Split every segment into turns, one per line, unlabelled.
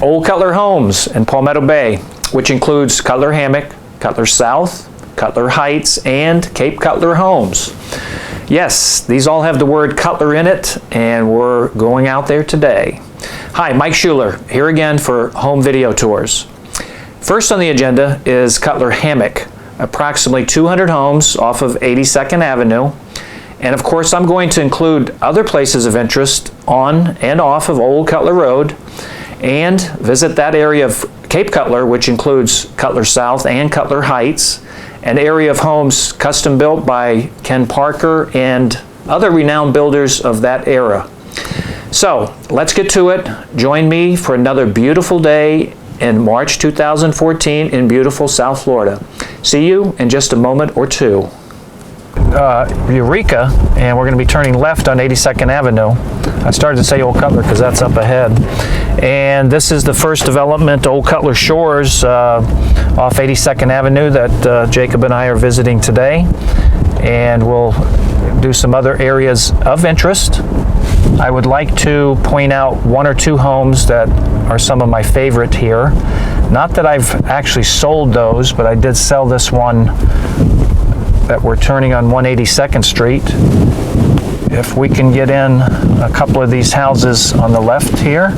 Old Cutler Homes in Palmetto Bay, which includes Cutler Hammock, Cutler South, Cutler Heights, and Cape Cutler Homes. Yes, these all have the word Cutler in it, and we're going out there today. Hi, Mike Schuler, here again for home video tours. First on the agenda is Cutler Hammock, approximately 200 homes off of 82nd Avenue. And of course, I'm going to include other places of interest on and off of Old Cutler Road, and visit that area of Cape Cutler, which includes Cutler South and Cutler Heights, an area of homes custom built by Ken Parker and other renowned builders of that era. So let's get to it. Join me for another beautiful day in March 2014 in beautiful South Florida. See you in just a moment or two. Eureka, and we're going to be turning left on 82nd Avenue. I started to say Old Cutler because that's up ahead. And this is the first development, Old Cutler Shores, off 82nd Avenue that Jacob and I are visiting today. And we'll do some other areas of interest. I would like to point out one or two homes that are some of my favorite here. Not that I've actually sold those, but I did sell this one that we're turning on 182nd Street. If we can get in a couple of these houses on the left here.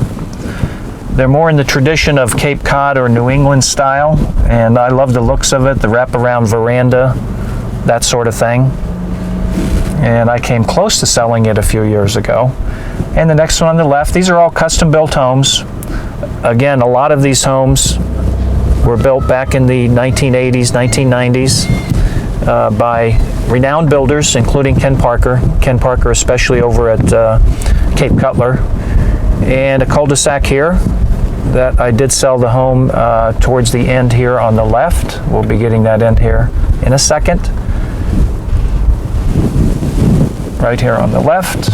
They're more in the tradition of Cape Cod or New England style, and I love the looks of it, the wraparound veranda, that sort of thing. And I came close to selling it a few years ago. And the next one on the left, these are all custom built homes. Again, a lot of these homes were built back in the 1980s, 1990s. By renowned builders, including Ken Parker especially over at Cape Cutler, and a cul-de-sac here that I did sell the home towards the end here on the left. We'll be getting that end here in a second. Right here on the left,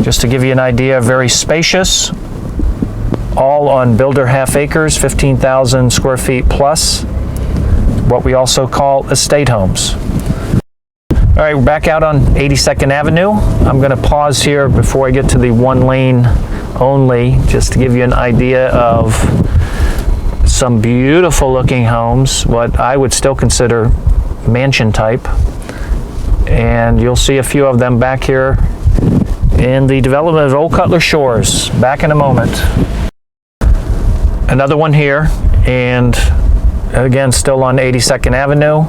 just to give you an idea, very spacious, all on builder half acres, 15,000 square feet plus, what we also call estate homes. All right, we're back out on 82nd Avenue. I'm going to pause here before I get to the one lane only, just to give you an idea of some beautiful looking homes, what I would still consider mansion type. And you'll see a few of them back here in the development of Old Cutler Shores. Back in a moment. Another one here, and again, still on 82nd Avenue.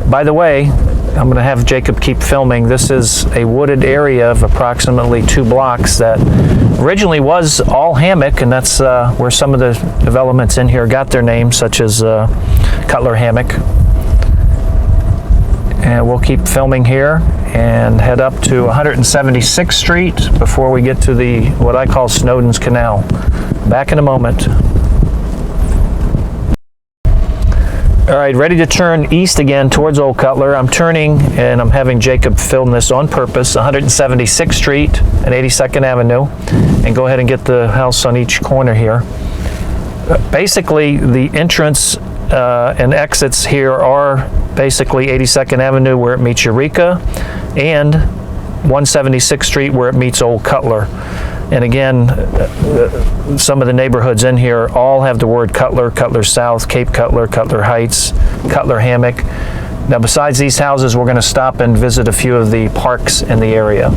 By the way, I'm going to have Jacob keep filming. This is a wooded area of approximately 2 blocks that originally was all Hammock, and that's where some of the developments in here got their name, such as Cutler Hammock. And we'll keep filming here and head up to 176th Street before we get to the what I call Snowden's Canal. Back in a moment. All right, ready to turn east again towards Old Cutler. I'm turning, and I'm having Jacob film this on purpose, 176th Street and 82nd Avenue, and go ahead and get the house on each corner here. Basically, the entrance and exits here are basically 82nd Avenue where it meets Eureka, and 176th Street where it meets Old Cutler. And again, some of the neighborhoods in here all have the word Cutler, Cutler South, Cape Cutler, Cutler Heights, Cutler Hammock. Now, besides these houses, we're going to stop and visit a few of the parks in the area.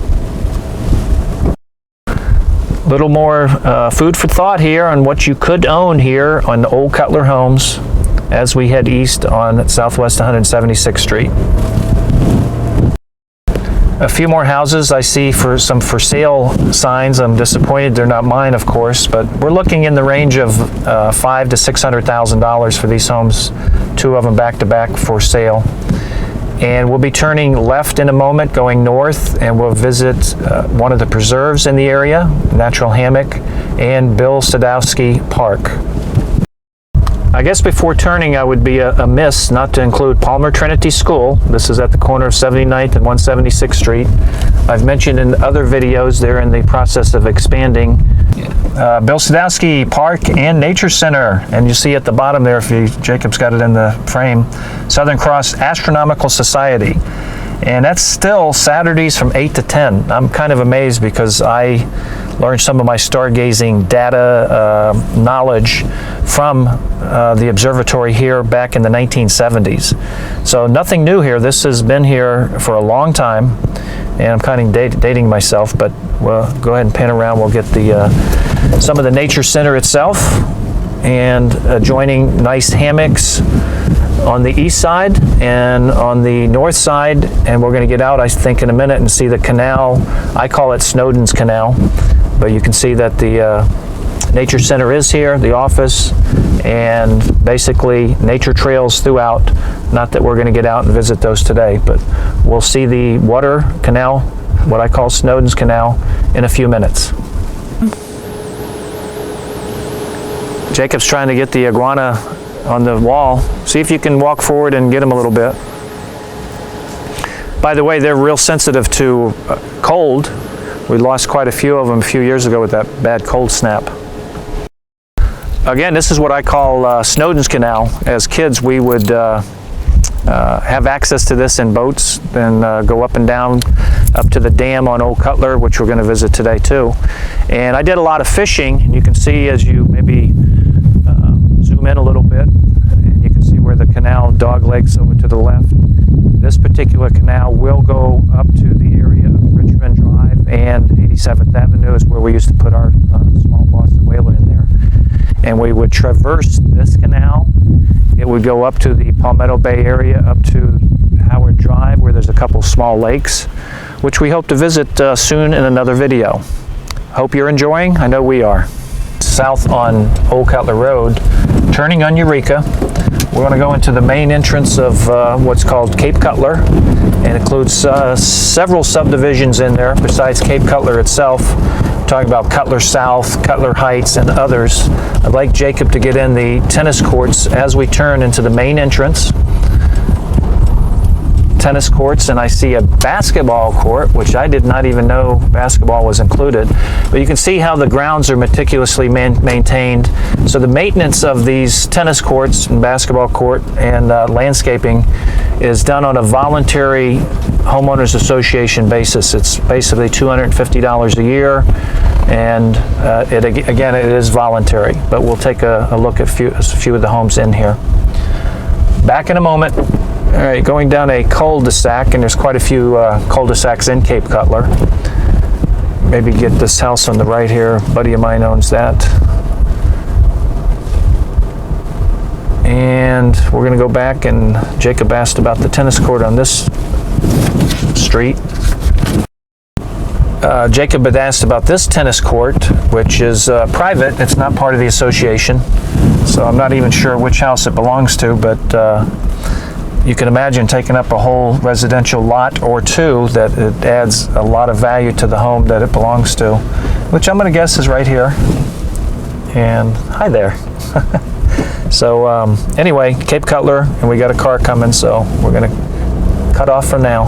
Little more food for thought here on what you could own here on Old Cutler Homes as we head east on Southwest 176th Street. A few more houses I see for some for sale signs. I'm disappointed they're not mine, of course, but we're looking in the range of $500,000 to $600,000 for these homes, 2 of them back to back for sale. And we'll be turning left in a moment, going north, and we'll visit one of the preserves in the area, Natural Hammock, and Bill Sadowski Park. I guess before turning, I would be amiss not to include Palmer Trinity School. This is at the corner of 79th and 176th Street. I've mentioned in other videos they're in the process of expanding. Bill Sadowski Park and Nature Center, and you see at the bottom there, Jacob's got it in the frame, Southern Cross Astronomical Society. And that's still Saturdays from 8 to 10. I'm kind of amazed because I learned some of my stargazing data knowledge from the observatory here back in the 1970s. So nothing new here. This has been here for a long time, and I'm kind of dating myself, but we'll go ahead and pan around. We'll get the some of the nature center itself, and adjoining nice hammocks on the east side and on the north side, and we're going to get out, I think, in a minute and see the canal. I call it Snowden's Canal, but you can see that the nature center is here, the office, and basically nature trails throughout. Not that we're going to get out and visit those today, but we'll see the water canal, what I call Snowden's Canal, in a few minutes. Jacob's trying to get the iguana on the wall. See if you can walk forward and get him a little bit. By the way, they're real sensitive to cold. We lost quite a few of them a few years ago with that bad cold snap. Again, this is what I call Snowden's Canal. As kids, we would have access to this in boats and go up and down up to the dam on Old Cutler, which we're going to visit today too. And I did a lot of fishing, and you can see as you maybe zoom in a little bit, and you can see where the canal dog legs over to the left. This particular canal will go up to the area of Richmond Drive and 87th Avenue is where we used to put our small Boston whaler in there. And we would traverse this canal. It would go up to the Palmetto Bay area, up to Howard Drive, where there's a couple small lakes, which we hope to visit soon in another video. Hope you're enjoying. I know we are. South on Old Cutler Road, turning on Eureka. We're going to go into the main entrance of what's called Cape Cutler, and it includes several subdivisions in there besides Cape Cutler itself. We're talking about Cutler South, Cutler Heights, and others. I'd like Jacob to get in the tennis courts as we turn into the main entrance. Tennis courts, and I see a basketball court, which I did not even know basketball was included. But you can see how the grounds are meticulously maintained. So the maintenance of these tennis courts and basketball court and landscaping is done on a voluntary homeowners association basis. It's basically $250 a year, and again, it is voluntary. But we'll take a look at a few of the homes in here. Back in a moment. All right, going down a cul-de-sac, and there's quite a few cul-de-sacs in Cape Cutler. Maybe get this house on the right here. A buddy of mine owns that. And we're going to go back, and Jacob asked about the tennis court on this street. Jacob had asked about this tennis court, which is private. It's not part of the association, so I'm not even sure which house it belongs to, but you can imagine taking up a whole residential lot or two, that it adds a lot of value to the home that it belongs to, which I'm going to guess is right here. And hi there. So anyway, Cape Cutler, and we got a car coming, so we're going to cut off for now.